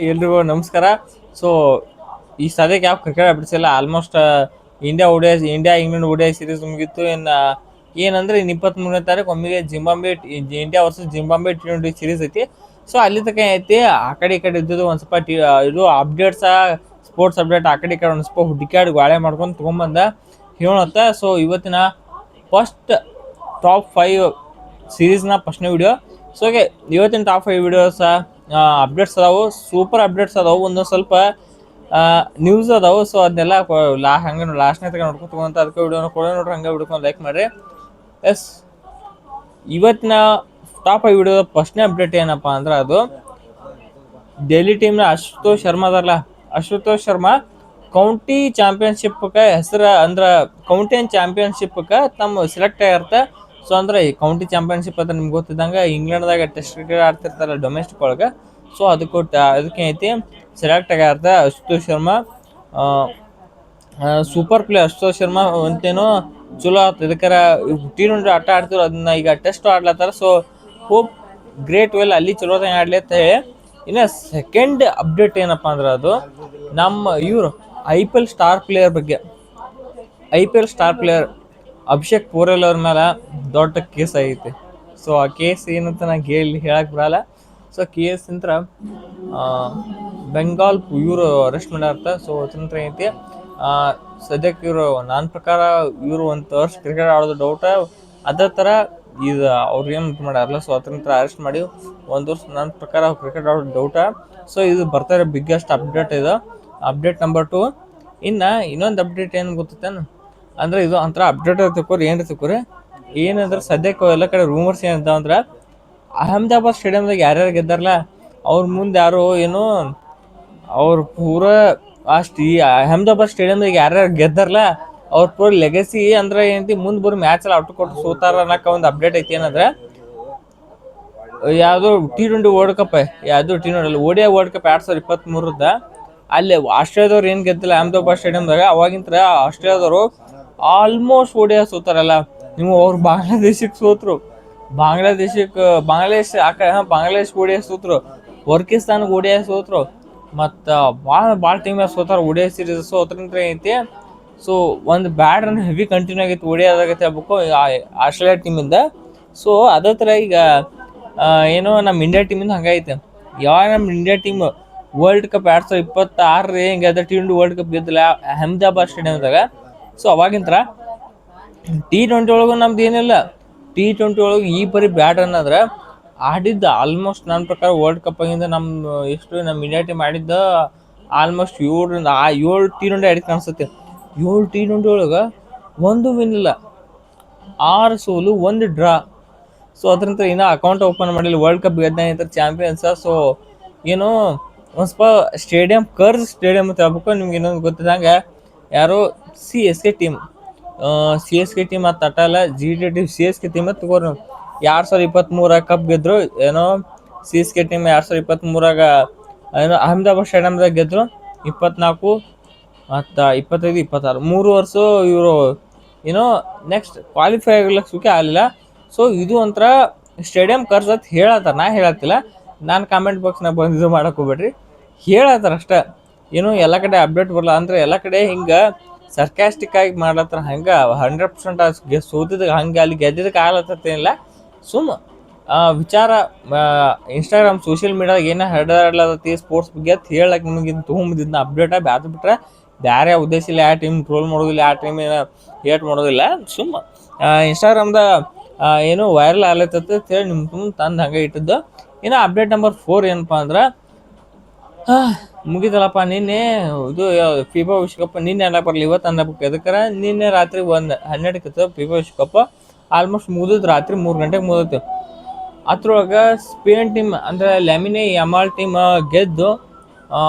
ಎಲ್ರಿಗೂ ನಮಸ್ಕಾರ. ಸೊ ಈ ಸದ್ಯಕ್ಕೆ ಯಾವ cricket updates almost India England ODI series ಮುಗಿತ್ತು. ಏನಂದ್ರೆ ಇನ್ನು 23ನೇ ತಾರೀಕು ಒಮ್ಮೆಗೆ India versus Zimbabwe T20 series ಐತಿ. ಸೊ ಅಲ್ಲಿ ತನಕ ಐತಿ. ಆ ಕಡೆ ಈ ಕಡೆ ಇದ್ದದ್ದು ಒಂದು ಸ್ವಲ್ಪ ಇದು ಅಪ್ಡೇಟ್ಸ್, ಸ್ಪೋರ್ಟ್ಸ್ ಅಪ್ಡೇಟ್ ಆ ಕಡೆ ಈ ಕಡೆ ಒಂದು ಸ್ವಲ್ಪ ಹುಡುಕಾಡಿ ಗಾಳೆ ಮಾಡ್ಕೊಂಡು ತೊಗೊಂಬಂದ ಹೇಳತ್ತ. ಸೊ ಇವತ್ತಿನ ಫಸ್ಟ್ ಟಾಪ್ 5 ಸೀರೀಸ್ನ ಫಸ್ಟ್ನೇ ವಿಡಿಯೋ. ಸೊ ಹಾಗೆ ಇವತ್ತಿನ ಟಾಪ್ 5 ವಿಡಿಯೋಸ್ ಅಪ್ಡೇಟ್ಸ್ ಅದಾವು, ಸೂಪರ್ ಅಪ್ಡೇಟ್ಸ್ ಅದಾವು, ಒಂದೊಂದು ಸ್ವಲ್ಪ ನ್ಯೂಸ್ ಅದಾವು. ಸೊ ಅದನ್ನೆಲ್ಲ ಹಂಗೆ ಲಾಸ್ಟ್ನೇ ತಗ ನೋಡ್ಕೊಂತ ಅದಕ್ಕೆ ವಿಡಿಯೋನ ಕೊಡೋ ನೋಡ್ರಿ. ಹಂಗೆ ವಿಡಿಯೋಕೊಂಡು ಲೈಕ್ ಮಾಡಿರಿ. ಎಸ್, ಇವತ್ತಿನ ಟಾಪ್ 5 ವಿಡಿಯೋದ ಫಸ್ಟ್ನೇ ಅಪ್ಡೇಟ್ ಏನಪ್ಪ ಅಂದ್ರೆ ಅದು ಡೆಲ್ಲಿ ಟೀಮ್ನ ಅಶುತೋಷ್ ಶರ್ಮಾ ಕೌಂಟಿ ಚಾಂಪಿಯನ್ಶಿಪ್ಗೆ ಕೌಂಟಿ ಚಾಂಪಿಯನ್ಶಿಪ್ಗೆ ತಮ್ಮ ಸೆಲೆಕ್ಟ್ ಆಗಿರ್ತ. ಸೊ ಅಂದ್ರೆ ಈ ಕೌಂಟಿ ಚಾಂಪಿಯನ್ಶಿಪ್ ಅಂತ ನಿಮ್ಗೆ ಗೊತ್ತಿದ್ದಂಗೆ ಇಂಗ್ಲೆಂಡ್ದಾಗ ಟೆಸ್ಟ್ ಕ್ರಿಕೆಟ್ ಆಡ್ತಿರ್ತಾರಲ್ಲ ಡೊಮೆಸ್ಟಿಕ್ ಒಳಗೆ. ಸೊ ಅದಕ್ಕೆ ಐತಿ ಸೆಲೆಕ್ಟ್ ಆಗಿರ್ತ ಅಶುತೋಷ್ ಶರ್ಮಾ. ಸೂಪರ್ ಪ್ಲೇ ಅಶುತೋಷ್ ಶರ್ಮಾ ಅಂತೇನೋ ಚಲೋ ಆಯ್ತು. ಇದಕ್ಕಾರ T20 ಆಟ ಆಡ್ತಿರೋ ಅದನ್ನ ಈಗ ಟೆಸ್ಟ್ ಆಡ್ಲತ್ತಾರ. ಸೊ ಹೋಪ್ ಗ್ರೇಟ್ ವೆಲ್ ಅಲ್ಲಿ ಚಲೋದಂಗೆ ಆಡ್ಲಿ ಅಂತ ಹೇಳಿ. ಇನ್ನು ಸೆಕೆಂಡ್ ಅಪ್ಡೇಟ್ ಏನಪ್ಪ ಅಂದ್ರೆ ಅದು ನಮ್ಮ ಇವರು IPL ಸ್ಟಾರ್ ಪ್ಲೇಯರ್ ಅಭಿಷೇಕ್ ಪೋರೆಲ್ ಅವ್ರ ಮೇಲೆ ದೊಡ್ಡ ಕೇಸ್ ಆಗೈತಿ. ಸೊ ಆ ಕೇಸ್ ಏನಂತ ನಂಗೆ ಹೇಳಕ್ ಬರಲ್ಲ. ಸೊ ಕೇಸ್ ಅಂತ ಬೆಂಗಾಲ್ ಇವರು ಅರೆಸ್ಟ್ ಮಾಡ್ಯಾರ್ತ. ಸೊ ಅದ್ರ ಐತಿ ಸದ್ಯಕ್ಕೆ ಇವರು ನನ್ನ ಪ್ರಕಾರ ಇವರು ಒಂದು ವರ್ಷ ಕ್ರಿಕೆಟ್ ಆಡೋದು ಡೌಟ. ಅದೇ ಥರ ಇದು ಅವ್ರು ಏನು ಮಾಡ್ಯಾರಲ್ಲ. ಸೊ ಅದ್ರ ಅರೆಸ್ಟ್ ಮಾಡಿ ಒಂದು ವರ್ಷ ನನ್ನ ಪ್ರಕಾರ ಕ್ರಿಕೆಟ್ ಆಡೋದು ಡೌಟ. ಸೊ ಇದು ಬರ್ತಾರೆ ಬಿಗ್ಗೆಸ್ಟ್ ಅಪ್ಡೇಟ್. ಇದು ಅಪ್ಡೇಟ್ ನಂಬರ್ 2. ಇನ್ನು ಇನ್ನೊಂದು ಅಪ್ಡೇಟ್ ಏನು ಗೊತ್ತೇನು ಅಂದ್ರೆ ಇದು ಒಂಥರ ಅಪ್ಡೇಟ್ ತಿಳ್ಕೊರಿ ಏನಂದ್ರೆ ಸದ್ಯಕ್ಕೆ ಎಲ್ಲ ಕಡೆ ರೂಮರ್ಸ್ ಏನಿದ್ದಾವ ಅಂದ್ರೆ ಅಹಮದಾಬಾದ್ ಸ್ಟೇಡಿಯಮ್ದಾಗ ಯಾರ್ಯಾರು ಗೆದ್ದಾರಲ್ಲ ಅವ್ರ ಮುಂದೆ ಯಾರು ಏನು ಅವ್ರು ಪೂರಾ ಈ ಅಹಮದಾಬಾದ್ ಸ್ಟೇಡಿಯಮ್ದಾಗ ಯಾರ್ಯಾರು ಗೆದ್ದಾರಲ್ಲ ಅವ್ರ ಪೂರ ಲೆಗಸಿ ಅಂದ್ರೆ ಏನಂತಿ ಮುಂದೆ ಬರೋ ಮ್ಯಾಚ್ ಎಲ್ಲ ಔಟ್ ಕೊಟ್ಟು ಸೋತಾರ ಅನ್ನೋಕೆ ಒಂದು ಅಪ್ಡೇಟ್ ಐತಿ. ಏನಂದ್ರೆ ಯಾವುದೋ T20 ವರ್ಲ್ಡ್ ಕಪ್, ಯಾವುದು T20 ODI ವರ್ಲ್ಡ್ ಕಪ್ 2023 ಅಲ್ಲಿ ಆಸ್ಟ್ರೇಲಿಯಾದವ್ರು ಏನು ಗೆದ್ದಿಲ್ಲ ಅಹಮದಾಬಾದ್ ಸ್ಟೇಡಿಯಮ್ದಾಗ. ಅವಾಗಿಂತ ಆಸ್ಟ್ರೇಲಿಯಾದವರು ಆಲ್ಮೋಸ್ಟ್ ODI ಸೋತಾರಲ್ಲ. ನೀವು ಅವ್ರು ಬಾಂಗ್ಲಾದೇಶಕ್ಕೆ ಸೋತರು, ಬಾಂಗ್ಲಾದೇಶ್ ODI ಸೋತರು, ಪಾಕಿಸ್ತಾನಕ್ಕೆ ODI ಸೋತರು, ಮತ್ತು ಭಾಳ ಟೀಮ್ಯಾಗ ಸೋತಾರ ODI ಸೀರೀಸ್. ಸೊ ಅದ್ರಿಂದ ಐತಿ. ಸೊ ಒಂದು ಬ್ಯಾಡ್ ರನ್ ಹೆವಿ ಕಂಟಿನ್ಯೂ ಆಗೈತಿ ODI ಆದಾಗೈತೆ ಹೇಳ್ಬೇಕು ಆಸ್ಟ್ರೇಲಿಯಾ ಟೀಮಿಂದ. ಸೊ ಅದೇ ಥರ ಈಗ ಏನೋ ನಮ್ಮ ಇಂಡಿಯಾ ಟೀಮಿಂದ ಹಂಗೈತೆ. ಯಾವಾಗ ನಮ್ಮ ಇಂಡಿಯಾ ಟೀಮ್ ವರ್ಲ್ಡ್ ಕಪ್ 2026 ಹಿಂಗೆ ಅದ T20 ವರ್ಲ್ಡ್ ಕಪ್ ಗೆದ್ದಿಲ್ಲ ಅಹಮದಾಬಾದ್ ಸ್ಟೇಡಿಯಮ್ದಾಗ. ಸೊ ಅವಾಗಿಂತ T20 ಒಳಗೂ ನಮ್ದು ಏನಿಲ್ಲ. T20 ಒಳಗೆ ಈ ಬರೀ ಬ್ಯಾಟ್ ರನ್ ಅಂದ್ರೆ ಆಡಿದ್ದು ಆಲ್ಮೋಸ್ಟ್ ನನ್ನ ಪ್ರಕಾರ ವರ್ಲ್ಡ್ ಕಪ್ ಆಗಿಂದ ನಮ್ಮ ಇಂಡಿಯಾ ಟೀಮ್ ಆಡಿದ್ದ ಆಲ್ಮೋಸ್ಟ್ 7 T20 ಆಡಿದ್ದು ಕಾಣಿಸುತ್ತೆ. 7 T20 ಒಳಗೆ ಒಂದು ವಿನ್ ಇಲ್ಲ, 6 ಸೋಲು, 1 ಡ್ರಾ. ಸೊ ಅದ್ರಂತ ಇನ್ನೂ ಅಕೌಂಟ್ ಓಪನ್ ಮಾಡಿಲ್ಲ. ವರ್ಲ್ಡ್ ಕಪ್ ಗೆದ್ದ ಚಾಂಪಿಯನ್ಸ. ಸೊ ಏನು ಒಂದು ಸ್ವಲ್ಪ ಸ್ಟೇಡಿಯಂ ಅಂತ ಹೇಳ್ಬೇಕು. ನಿಮ್ಗೆ ಇನ್ನೊಂದು ಗೊತ್ತಿದ್ದಂಗೆ ಯಾರು CSK ಟೀಮ್ ಮತ್ತು ತಟಲ್ಲ GT CSK ಟೀಮ್ ತಗೋರು 2023 ಕಪ್ ಗೆದ್ರು. ಏನೋ CSK ಟೀಮ್ 2023 ಏನೋ ಅಹಮದಾಬಾದ್ ಸ್ಟೇಡಿಯಮ್ದಾಗ ಗೆದ್ರು. 24 ಮತ್ತು 25, 26 3 ವರ್ಷ ಇವರು ಏನೋ ನೆಕ್ಸ್ಟ್ ಕ್ವಾಲಿಫೈ ಆಗ್ಲಿಕ್ಕೆ ಆಗಲಿಲ್ಲ. ಸೊ ಇದು ಒಂಥರ ಸ್ಟೇಡಿಯಂ ಕರ್ಸ್ ಅಂತ ಹೇಳತ್ತಾರ, ನಾ ಹೇಳತ್ತಿಲ್ಲ. ನಾನು ಕಾಮೆಂಟ್ ಬಾಕ್ಸ್ನಾಗ ಬಂದು ಇದು ಮಾಡಕ್ಕೆ ಹೋಗ್ಬೇಡ್ರಿ, ಹೇಳತ್ತಾರ ಅಷ್ಟೇ. ಏನು ಎಲ್ಲ ಕಡೆ ಅಪ್ಡೇಟ್ ಬರಲ್ಲ ಅಂದ್ರೆ ಎಲ್ಲ ಕಡೆ ಹಿಂಗೆ ಸರ್ಕ್ಯಾಸ್ಟಿಕ್ ಆಗಿ ಮಾಡ್ಲತ್ತಾರ. ಹಂಗೆ 100% ಸೋತಿದಾಗ ಹಂಗೆ ಅಲ್ಲಿ ಗೆದ್ದಿದ್ದಕ್ಕೆ ಆಗ್ಲತ್ತೇನಿಲ್ಲ. ವಿಚಾರ ಇನ್ಸ್ಟಾಗ್ರಾಮ್ ಸೋಷಿಯಲ್ ಮೀಡಿಯಾದಾಗ ಏನೋ ಹರಡಾಡ್ಲತ್ತತಿ ಸ್ಪೋರ್ಟ್ಸ್ ಬಗ್ಗೆ ಅಂತ ಹೇಳಕ್ಕೆ ನಿಮಗೆ ತೊಗೊಂಬಂದಿದ್ದನ್ನ ಅಪ್ಡೇಟ. ಬ್ಯಾದು ಬಿಟ್ರೆ ಬೇರೆ ಉದ್ದೇಶ ಇಲ್ಲ. ಯಾವ ಟೀಮ್ ಟ್ರೋಲ್ ಮಾಡೋದಿಲ್ಲ, ಯಾವ ಟೀಮ್ ಹೇಟ್ ಮಾಡೋದಿಲ್ಲ. ಇನ್ಸ್ಟಾಗ್ರಾಮ್ದ ಏನು ವೈರಲ್ ಆಗ್ಲತ್ತೈತೆ ಅಂತ ಹೇಳಿ ನಿಮ್ಮ ತಂದು ಹಂಗೆ ಇಟ್ಟಿದ್ದು. ಇನ್ನು ಅಪ್ಡೇಟ್ ನಂಬರ್ 4 ಏನಪ್ಪ ಅಂದ್ರೆ ಮುಗಿತಲ್ಲಪ್ಪ. ನಿನ್ನೆ ಇದು ಫಿಫಾ ವಿಶ್ವಕಪ್ ನಿನ್ನೆ ಅನ್ನಕ್ಕೆ ಬರಲಿ, ಇವತ್ತು ಅನ್ನಬೇಕು. ಎದಕ್ಕಾರ ನಿನ್ನೆ ರಾತ್ರಿ 12 ಫಿಫಾ ವಿಶ್ವಕಪ್ ಆಲ್ಮೋಸ್ಟ್ ಮುಗಿದ್ ರಾತ್ರಿ 3 ಗಂಟೆಗೆ ಮುಗಿದೈತೆ. ಅದ್ರೊಳಗೆ ಸ್ಪೇನ್ ಟೀಮ್ ಅಂದರೆ ಲ್ಯಾಮಿನೆ ಯಮಾಲ್ ಟೀಮ್ ಗೆದ್ದು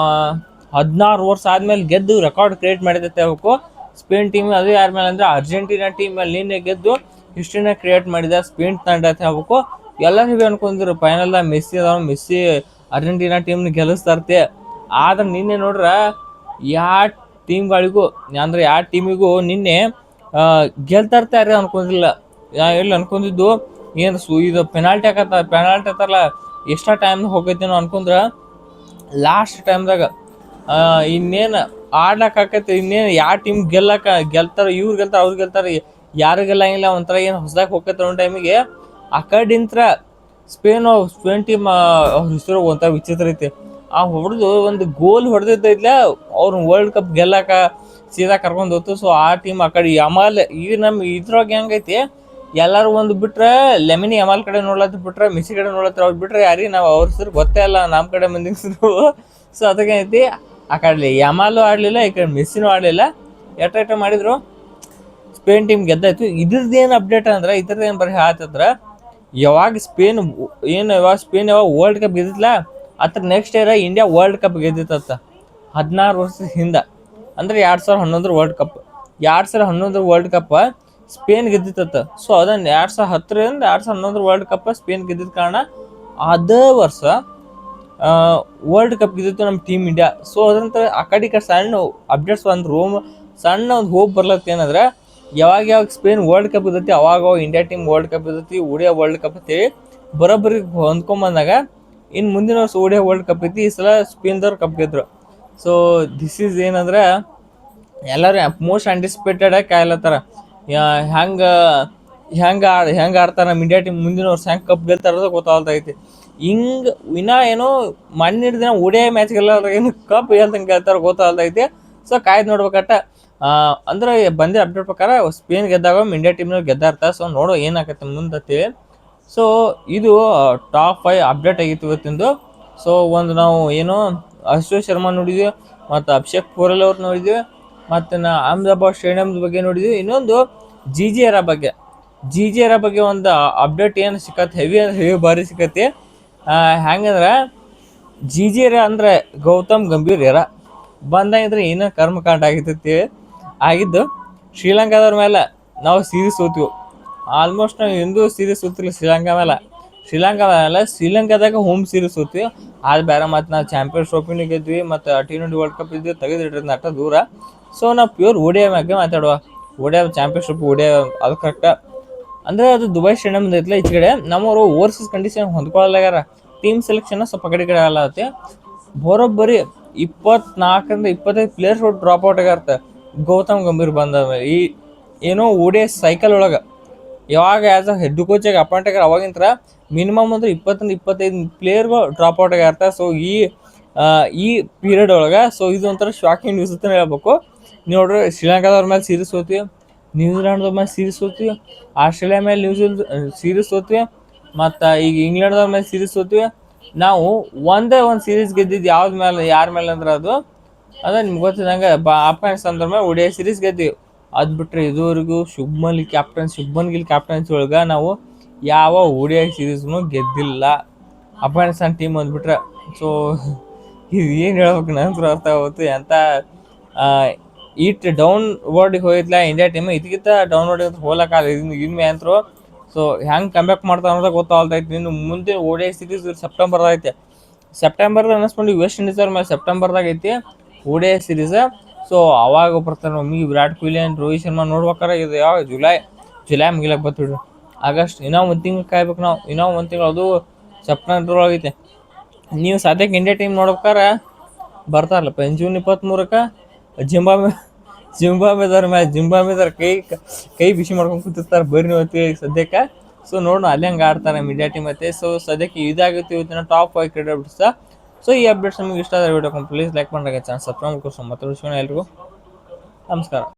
16 ವರ್ಷ ಆದಮೇಲೆ ಗೆದ್ದು ರೆಕಾರ್ಡ್ ಕ್ರಿಯೇಟ್ ಮಾಡಿದೈತೆ ಹೇಳ್ಬೇಕು. ಸ್ಪೇನ್ ಟೀಮ್ ಅದು ಯಾರ ಮೇಲೆ ಅಂದರೆ ಅರ್ಜೆಂಟೀನಾ ಟೀಮ್ ಮೇಲೆ ನಿನ್ನೆ ಗೆದ್ದು ಹಿಸ್ಟ್ರಿನ ಕ್ರಿಯೇಟ್ ಮಾಡಿದ ಸ್ಪೇನ್ ತಂಡ ಅಂತ ಹೇಳ್ಬೇಕು. ಎಲ್ಲರಿಗೂ ಅನ್ಕೊಂಡಿದ್ರು ಫೈನಲ್ದಾಗ ಮೆಸ್ಸಿ ಅರ್ಜೆಂಟೀನಾ ಟೀಮ್ನ ಗೆಲ್ಲಿಸ್ತಾರ್ತೆ. ಆದ್ರೆ ನಿನ್ನೆ ನೋಡ್ರೆ ಯಾವ ಟೀಮಿಗೂ ನಿನ್ನೆ ಗೆಲ್ತಾರ್ತಾರೆ ಅನ್ಕೊಂಡಿಲ್ಲ. ಎಲ್ಲಿ ಅನ್ಕೊಂಡಿದ್ದು ಏನು ಇದು ಪೆನಾಲ್ಟಿ ಅತ್ತಾರಲ್ಲ, ಎಕ್ಸ್ಟ್ರಾ ಟೈಮ್ ಹೋಗೈತೇನೋ ಅನ್ಕೊಂಡ್ರೆ ಲಾಸ್ಟ್ ಟೈಮ್ದಾಗ ಇನ್ನೇನು ಆಡ್ಲಕ್ಕ ಆಕೈತಿ, ಇನ್ನೇನು ಯಾವ ಟೀಮ್ ಗೆಲ್ತಾರ, ಇವ್ರು ಗೆಲ್ತಾರ ಅವ್ರು ಗೆಲ್ತಾರೆ, ಯಾರು ಗೆಲ್ಲಂಗಿಲ್ಲ, ಒಂಥರ ಏನು ಹೊಸದಾಗಿ ಹೋಗ್ತೈತೆ ಅನ್ನೋ ಟೈಮಿಗೆ ಆ ಕಡಿಂತ್ರ ಸ್ಪೇನ್ ಟೀಮ್ ಅವ್ರ ಹೆಸರು ಒಂಥರ ವಿಚಿತ್ರ ಐತಿ. ಆ ಹೊಡೆದು ಒಂದು ಗೋಲ್ ಹೊಡೆದಿದ್ದ ಅವ್ರು ವರ್ಲ್ಡ್ ಕಪ್ ಗೆಲ್ಲಕ ಸೀದಾ ಕರ್ಕೊಂಡು ಹೋಗ್ತು. ಸೊ ಆ ಟೀಮ್ ಆ ಕಡೆ ಯಮಾಲ್ ಈಗ ನಮ್ಮ ಇದ್ರೊಳಗೆ ಹೆಂಗೈತಿ, ಎಲ್ಲರೂ ಒಂದು ಬಿಟ್ರೆ ಲೆಮಿನಿ ಯಮಾಲ್ ಕಡೆ ನೋಡ್ಲತ್ತ ಬಿಟ್ರೆ ಮೆಸ್ಸಿ ಕಡೆ ನೋಡ್ಲತ್ತಾರ, ಅವ್ರು ಬಿಟ್ರೆ ಯಾರಿಗೆ ನಾವು ಅವ್ರ ಹೆಸರು ಗೊತ್ತೇ ಇಲ್ಲ, ನಮ್ಮ ಕಡೆ ಮಂದಿ ಹೆಸರು. ಸೊ ಅದಕ್ಕೆ ಐತಿ ಆ ಕಡೆ ಯಮಾಲು ಆಡಲಿಲ್ಲ, ಈ ಕಡೆ ಮೆಸ್ಸಿನೂ ಆಡಲಿಲ್ಲ, ಎಟ್ಟ ಮಾಡಿದ್ರು ಸ್ಪೇನ್ ಟೀಮ್ ಗೆದ್ದಾಯ್ತು. ಇದ್ರದ್ದೇನು ಅಪ್ಡೇಟ್ ಅಂದ್ರೆ ಇದ್ರದ್ದೇನು ಬರೀ ಹೇಳ್ತಂದ್ರೆ ಯಾವಾಗ ಸ್ಪೇನ್ ವರ್ಲ್ಡ್ ಕಪ್ ಗೆದ್ದಿತ್ತಲ್ಲ ಅದ್ರ next year India world cup ಗೆದ್ದಿತ್ತ 16 ವರ್ಷದ ಹಿಂದೆ, ಅಂದ್ರೆ 2011 world cup. 2011 world cup Spain ಗೆದ್ದಿತ್ತ. ಸೊ ಅದನ್ನ 2010ರಿಂದ 2011 ವರ್ಲ್ಡ್ ಕಪ್ ಸ್ಪೇನ್ ಗೆದ್ದಿದ್ದ ಕಾರಣ ಅದೇ ವರ್ಷ ವರ್ಲ್ಡ್ ಕಪ್ ಗೆದ್ದಿತ್ತು ನಮ್ಮ ಟೀಮ್ ಇಂಡಿಯಾ. ಸೊ ಅದಂತ ಆ ಕಡೆ ಸಣ್ಣ ಅಪ್ಡೇಟ್ಸ್ ಒಂದು ಸಣ್ಣ ಒಂದು ಹೋಪ್ ಬರ್ಲತ್ತ ಏನಂದ್ರೆ ಯಾವಾಗ ಸ್ಪೇನ್ ವರ್ಲ್ಡ್ ಕಪ್ ಇರ್ತೈತಿ ಅವಾಗ ಇಂಡಿಯಾ ಟೀಮ್ ವರ್ಲ್ಡ್ ಕಪ್ ಇರ್ತೈತಿ, ಓಡಿಯಾ ವರ್ಲ್ಡ್ ಕಪ್ ಐತಿ ಬರೋಬ್ಬರಿ ಹೊಂದ್ಕೊಂಬಂದಾಗ ಇನ್ನು ಮುಂದಿನ ವರ್ಷ ಓಡಿಯಾ ವರ್ಲ್ಡ್ ಕಪ್ ಐತಿ. ಈ ಸಲ ಸ್ಪೇನ್ದವ್ರು ಕಪ್ ಗೆದ್ರು. ಸೊ ದಿಸ್ ಈಸ್ ಏನಂದ್ರೆ ಎಲ್ಲರೂ ಮೋಸ್ಟ್ ಆಂಟಿಸಿಪೇಟೆಡ್ ಆಗಿ ಕಾಯ್ಲತ್ತಾರ, ಹೆಂಗೆ ಆಡ್ತಾರೆ ನಮ್ಮ ಇಂಡಿಯಾ ಟೀಮ್ ಮುಂದಿನ ವರ್ಷ ಹೆಂಗೆ ಕಪ್ ಗೆಲ್ತಾರ ಗೊತ್ತಾಗ್ತೈತಿ. ಹಿಂಗೆ ಏನೋ ಮಣ್ಣಿನ ದಿನ ಓಡಿಯಾ ಮ್ಯಾಚ್ ಗೆಲ್ಲೋರು ಏನು ಕಪ್ ಗೆಲ್ತಂಗೆ ಗೆಲ್ತಾರ ಗೊತ್ತಾಗ್ತೈತಿ. ಸೊ ಕಾಯ್ದು ನೋಡ್ಬೇಕಟ್ಟ. ಅಂದ್ರೆ ಬಂದಿರೋ ಅಪ್ಡೇಟ್ ಪ್ರಕಾರ ಸ್ಪೇನ್ ಗೆದ್ದಾಗ ಇಂಡಿಯಾ ಟೀಮ್ನವ್ರು ಗೆದ್ದಾರ್ತ. ಸೊ ನೋಡೋ ಏನಾಗತ್ತೆ ಮುಂದತ್ತಿ. ಸೊ ಇದು ಟಾಪ್ 5 ಅಪ್ಡೇಟ್ ಆಗಿತ್ತು ಇವತ್ತಿಂದು. ಸೊ ಒಂದು ನಾವು ಏನೋ ಅಶ್ವಿನ್ ಶರ್ಮಾ ನೋಡಿದ್ವಿ, ಮತ್ತು ಅಭಿಷೇಕ್ ಪೂರಲ್ ಅವ್ರು ನೋಡಿದ್ವಿ, ಮತ್ತು ಅಹಮದಾಬಾದ್ ಸ್ಟೇಡಿಯಮ್ದ ಬಗ್ಗೆ ನೋಡಿದ್ವಿ. ಇನ್ನೊಂದು ಜಿ ಜಿ ಆರ್ ಬಗ್ಗೆ ಒಂದು ಅಪ್ಡೇಟ್ ಏನು ಸಿಕ್ಕತ್ತೆ, ಹೆವಿ ಭಾರಿ ಸಿಕ್ಕತಿ. ಹೆಂಗಂದ್ರೆ ಜಿ ಜಿ ಆರ್ ಅಂದರೆ ಗೌತಮ್ ಗಂಭೀರ್ ಬಂದಾಗಿದ್ರೆ ಏನೋ ಕರ್ಮಕಾಂಡ ಆಗಿದ್ದು ಶ್ರೀಲಂಕಾದವ್ರ ಮೇಲೆ ನಾವು ಸೀರೀಸ್ ಸೋತೀವಿ. ಆಲ್ಮೋಸ್ಟ್ ನಾವು ಎಂದೂ ಸೀರೀಸ್ ಸೋತಿಲ್ಲ ಶ್ರೀಲಂಕಾದಾಗ ಹೋಮ್ ಸೀರೀಸ್ ಸೋತೀವಿ. ಅದು ಬೇರೆ, ಮತ್ತು ನಾವು ಚಾಂಪಿಯನ್ಸ್ ಟ್ರೋಫಿನೂ ಗೆದ್ವಿ, ಮತ್ತು T20 ವರ್ಲ್ಡ್ ಕಪ್ ಇದ್ವಿ, ತೆಗೆದಿಟ್ಟಿರೋದು ನಟ ದೂರ. ಸೊ ನಾವು ಪ್ಯೂರ್ ಓಡಿಯಾ ಬಗ್ಗೆ ಮಾತಾಡುವ. ಓಡಿಯಾ ಚಾಂಪಿಯನ್ಸ್ ಟ್ರೋಫಿ ಓಡಿಯಾ ಅದು ಕರೆಕ್ಟ. ಅಂದರೆ ಅದು ದುಬೈ ಸ್ಟೇಡಿಯಮ್ ಐತಲ್ಲ ಈಚೆ ಕಡೆ, ನಮ್ಮವರು ಓವರ್ಸೀಸ್ ಕಂಡೀಷನ್ ಹೊಂದ್ಕೊಳ್ಳಾಗ್ಯಾರ. ಟೀಮ್ ಸೆಲೆಕ್ಷನ್ ಸ್ವಲ್ಪ ಕಡೆ ಆಗತ್ತೆ. ಬರೋಬ್ಬರಿ 24ರಿಂದ 25 ಪ್ಲೇಯರ್ಸ್ ಡ್ರಾಪ್ ಔಟ್ ಆಗ್ಯಾರತ್ತೆ ಗೌತಮ್ ಗಂಭೀರ್ ಬಂದ ಮೇಲೆ. ಈ ಏನೋ ಓಡಿಯಾ ಸೈಕಲ್ ಒಳಗೆ ಯಾವಾಗ ಆ್ಯಸ್ ಅ ಹೆಡ್ ಕೋಚಾಗಿ ಅಪಾಯಿಂಟ್ ಆಗ್ಯಾರ ಅವಾಗಿಂತರ ಮಿನಿಮಮ್ ಅಂದ್ರೆ 20ರಿಂದ 25 ಪ್ಲೇಯರ್ಗಳು ಡ್ರಾಪ್ ಔಟ್ ಆಗ್ಯಾರತ್ತೆ. ಸೊ ಈ ಪೀರಿಯಡ್ ಒಳಗೆ ಸೊ ಇದು ಒಂಥರ ಶಾಕಿಂಗ್ ನ್ಯೂಸ್ ಅಂತ ಹೇಳ್ಬೇಕು. ನೀವು ನೋಡ್ರಿ, ಶ್ರೀಲಂಕಾದವ್ರ ಮೇಲೆ ಸೀರೀಸ್ ಹೋಗ್ತೀವಿ, ನ್ಯೂಜಿಲ್ಯಾಂಡ್ದವ್ರ ಮೇಲೆ ಸೀರೀಸ್ ಹೋಗ್ತೀವಿ, ಆಸ್ಟ್ರೇಲಿಯಾ ಮೇಲೆ ಸೀರೀಸ್ ಹೋಗ್ತೀವಿ, ಮತ್ತು ಈಗ ಇಂಗ್ಲೆಂಡ್ದವ್ರ ಮೇಲೆ ಸೀರೀಸ್ ಹೋಗ್ತೀವಿ. ನಾವು ಒಂದೇ ಒಂದು ಸೀರೀಸ್ ಗೆದ್ದಿದ್ದು ಯಾರ ಮೇಲೆ ಅಂದ್ರೆ ಅದು ನಿಮ್ಗೆ ಗೊತ್ತಿದ್ದಂಗೆ ಅಫ್ಘಾನಿಸ್ತಾನದವ್ರ ಮೇಲೆ ಓಡಿಯಾ ಸೀರೀಸ್ ಗೆದ್ದೀವಿ. ಅದು ಬಿಟ್ಟರೆ ಇದುವರೆಗೂ ಶುಭ್ಮನ್ ಗಿಲ್ ಕ್ಯಾಪ್ಟನ್ಸಿ ಒಳಗೆ ನಾವು ಯಾವ ಓಡಿಯಾ ಸೀರೀಸ್ನು ಗೆದ್ದಿಲ್ಲ, ಅಫ್ಘಾನಿಸ್ತಾನ ಟೀಮ್ ಅಂದ್ಬಿಟ್ರೆ. ಸೊ ಇದು ಏನು ಹೇಳ್ಬೇಕು ನಂತರ ಅರ್ಥ ಆಗುತ್ತೆ ಅಂತ ಡೌನ್ ವರ್ಡಿಗೆ ಹೋಗಿದ್ಲ ಇಂಡಿಯಾ ಟೀಮ್. ಇದಕ್ಕಿಂತ ಡೌನ್ ವರ್ಡಿಗೆ ಹೋಗ್ಲಕ್ಕಾಗಲ್ಲ ಇನ್ಮೆ ಅಂತರು. ಸೊ ಹೆಂಗೆ ಕಂಬ್ಯಾಕ್ ಮಾಡ್ತಾರೆ ಅನ್ನೋದು ಗೊತ್ತಾಗ್ತೈತಿ. ಇನ್ನು ಮುಂದೆ ಓಡಿಯಾ ಸೀರೀಸ್ ಸೆಪ್ಟೆಂಬರ್ದಾಗ ಐತೆ. ಅನ್ನಿಸ್ಕೊಂಡು ವೆಸ್ಟ್ ಇಂಡೀಸ್ ಅವ್ರ ಮೇಲೆ ಸೆಪ್ಟೆಂಬರ್ದಾಗ ಐತಿ ಓಡಿಯಾ ಸೀರೀಸ್. ಸೊ ಅವಾಗ ಬರ್ತಾರೆ ಒಮ್ಮೆ ವಿರಾಟ್ ಕೊಹ್ಲಿ ಆ್ಯಂಡ್ ರೋಹಿತ್ ಶರ್ಮಾ ನೋಡ್ಬೇಕಾರೆ. ಇದು ಯಾವ ಜುಲೈ ಮುಗಿಲಕ್ಕೆ ಬರ್ತಿಡ್ರಿ, ಆಗಸ್ಟ್ ಇನ್ನೂ ಒಂದು ತಿಂಗಳು ಕಾಯ್ಬೇಕು ನಾವು. ಇನ್ನೂ ಒಂದು ತಿಂಗಳು, ಅದು ಸೆಪ್ಟೆಂಬರ್ ಒಳಗೈತೆ. ನೀವು ಸದ್ಯಕ್ಕೆ ಇಂಡಿಯಾ ಟೀಮ್ ನೋಡ್ಬೇಕಾರೆ ಬರ್ತಾರಲ್ಲಪ್ಪ ಜೂನ್ 23ಕ್ಕೆ ಜಿಂಬಾಬ್ವೆದವ್ರ ಕೈ ಬಿಸಿ ಮಾಡ್ಕೊಂಡು ಕೂತಿರ್ತಾರೆ. ಬರ್ರಿ ನೀವು ಸದ್ಯಕ್ಕೆ. ಸೊ ನೋಡೋಣ ಅಲ್ಲಿ ಹಂಗೆ ಆಡ್ತಾರೆ ಇಂಡಿಯಾ ಟೀಮ್ ಐತೆ. ಸೊ ಸದ್ಯಕ್ಕೆ ಇದಾಗುತ್ತೆ ಇವತ್ತಿನ ಟಾಪ್ 5 ಕ್ರಿಕೆಟ್ ಅಪ್ಡೇಟ್ಸ್. ಸೊ ಈ ಅಪ್ಡೇಟ್ಸ್ ನಿಮಗೆ ಇಷ್ಟ ಆದರೆ ವಿಡಿಯೋ ಪ್ಲೀಸ್ ಲೈಕ್ ಮಾಡಿದಾಗ ಚಾನಲ್ ಸಬ್ಸ್ಕ್ರೈಬ್ ಮಾಡ್ಕೊಂಡು ಮತ್ತೆ ಎಲ್ರಿಗೂ ನಮಸ್ಕಾರ.